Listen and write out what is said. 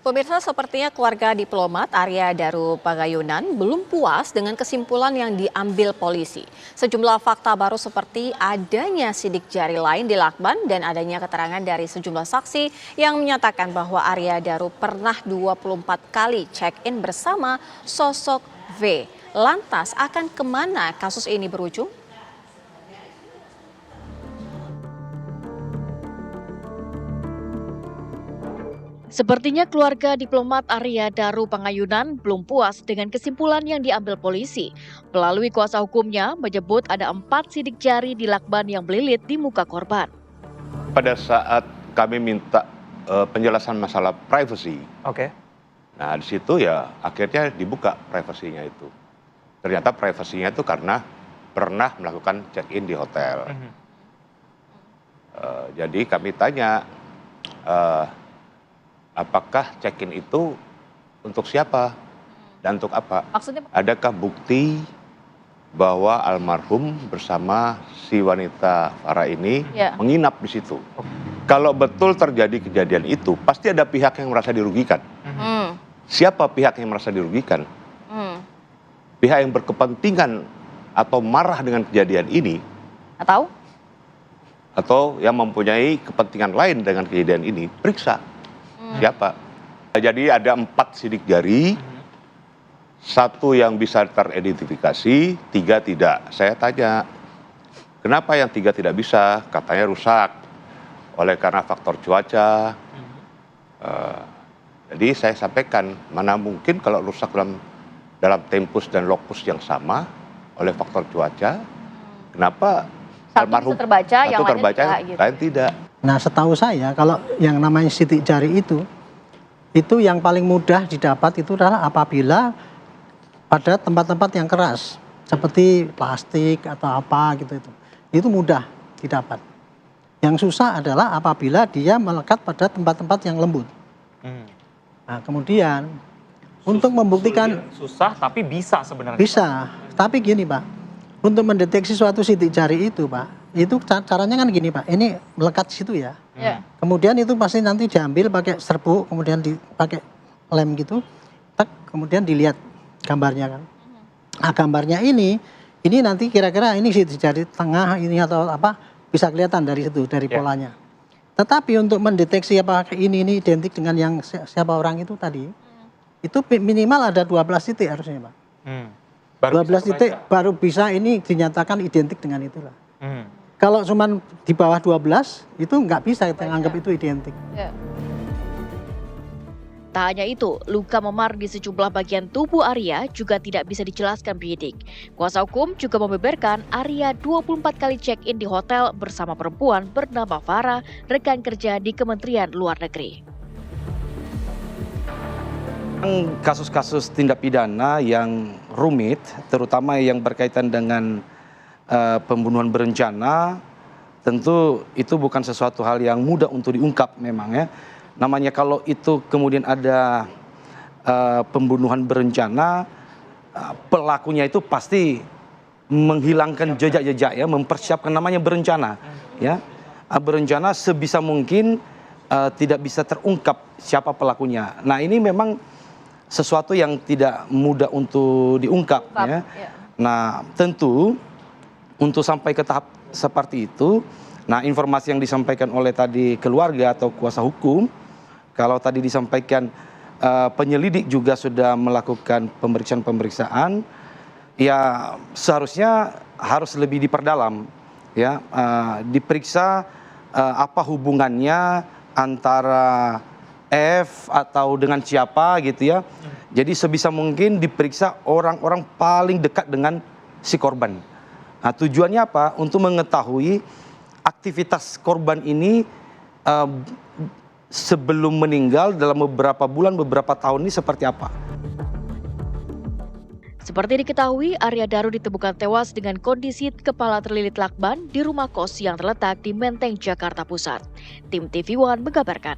Pemirsa, sepertinya keluarga diplomat Arya Daru Pagayunan belum puas dengan kesimpulan yang diambil polisi. Sejumlah fakta baru seperti adanya sidik jari lain di lakban dan adanya keterangan dari sejumlah saksi yang menyatakan bahwa Arya Daru pernah 24 kali check-in bersama sosok V. Lantas akan kemana kasus ini berujung? Sepertinya keluarga diplomat Arya Daru Pagayunan belum puas dengan kesimpulan yang diambil polisi. Melalui kuasa hukumnya menyebut ada 4 sidik jari di lakban yang melilit di muka korban. Pada saat kami minta penjelasan masalah privacy, nah di situ ya akhirnya dibuka privasinya itu. Ternyata privasinya itu karena pernah melakukan check-in di hotel. Jadi kami tanya, apakah check-in itu untuk siapa dan untuk apa? Maksudnya? Adakah bukti bahwa almarhum bersama si wanita Farah ini menginap di situ? Kalau betul terjadi kejadian itu, pasti ada pihak yang merasa dirugikan. Siapa pihak yang merasa dirugikan? Pihak yang berkepentingan atau marah dengan kejadian ini, atau yang mempunyai kepentingan lain dengan kejadian ini, periksa. Siapa? Jadi ada 4 sidik jari, 1 yang bisa teridentifikasi, 3 tidak. Saya tanya, kenapa yang 3 tidak bisa? Katanya rusak oleh karena faktor cuaca. Jadi saya sampaikan, mana mungkin kalau rusak dalam tempus dan lokus yang sama oleh faktor cuaca, kenapa almarhum bisa terbaca, yang lain tidak? Nah, setahu saya kalau yang namanya sidik jari itu yang paling mudah didapat itu adalah apabila pada tempat-tempat yang keras seperti plastik atau apa gitu itu mudah didapat. Yang susah adalah apabila dia melekat pada tempat-tempat yang lembut. Nah, kemudian untuk membuktikan susah tapi bisa sebenarnya. Bisa, tapi gini Pak, untuk mendeteksi suatu sidik jari itu Pak, itu caranya kan gini Pak, ini melekat di situ ya. Kemudian itu pasti nanti diambil pakai serbuk, kemudian dipakai lem gitu, kemudian dilihat gambarnya kan. Nah, gambarnya ini nanti kira-kira ini sidik jari tengah ini atau apa, bisa kelihatan dari situ, dari polanya. Tetapi untuk mendeteksi apakah ini identik dengan yang siapa orang itu tadi, itu minimal ada 12 titik harusnya Pak. 12 titik baru bisa ini dinyatakan identik dengan itulah. Kalau cuma di bawah 12 itu nggak bisa kita anggap itu identik. Tak hanya itu, luka memar di sejumlah bagian tubuh Arya juga tidak bisa dijelaskan penyidik. Kuasa hukum juga membeberkan Arya 24 kali check-in di hotel bersama perempuan bernama Farah, rekan kerja di Kementerian Luar Negeri. Kasus-kasus tindak pidana yang rumit, terutama yang berkaitan dengan pembunuhan berencana, tentu itu bukan sesuatu hal yang mudah untuk diungkap memang ya. Namanya kalau itu kemudian ada pembunuhan berencana, pelakunya itu pasti menghilangkan jejak-jejak ya, mempersiapkan, namanya berencana ya. Berencana sebisa mungkin tidak bisa terungkap siapa pelakunya. Nah, ini memang sesuatu yang tidak mudah untuk diungkap ya. Nah, tentu untuk sampai ke tahap seperti itu, nah informasi yang disampaikan oleh tadi keluarga atau kuasa hukum, kalau tadi disampaikan penyelidik juga sudah melakukan pemeriksaan, ya seharusnya harus lebih diperdalam, ya diperiksa apa hubungannya antara F atau dengan siapa gitu ya. Jadi sebisa mungkin diperiksa orang-orang paling dekat dengan si korban. Nah, tujuannya apa? Untuk mengetahui aktivitas korban ini sebelum meninggal dalam beberapa bulan, beberapa tahun ini seperti apa. Seperti diketahui, Arya Daru ditemukan tewas dengan kondisi kepala terlilit lakban di rumah kos yang terletak di Menteng, Jakarta Pusat. Tim TV One mengabarkan.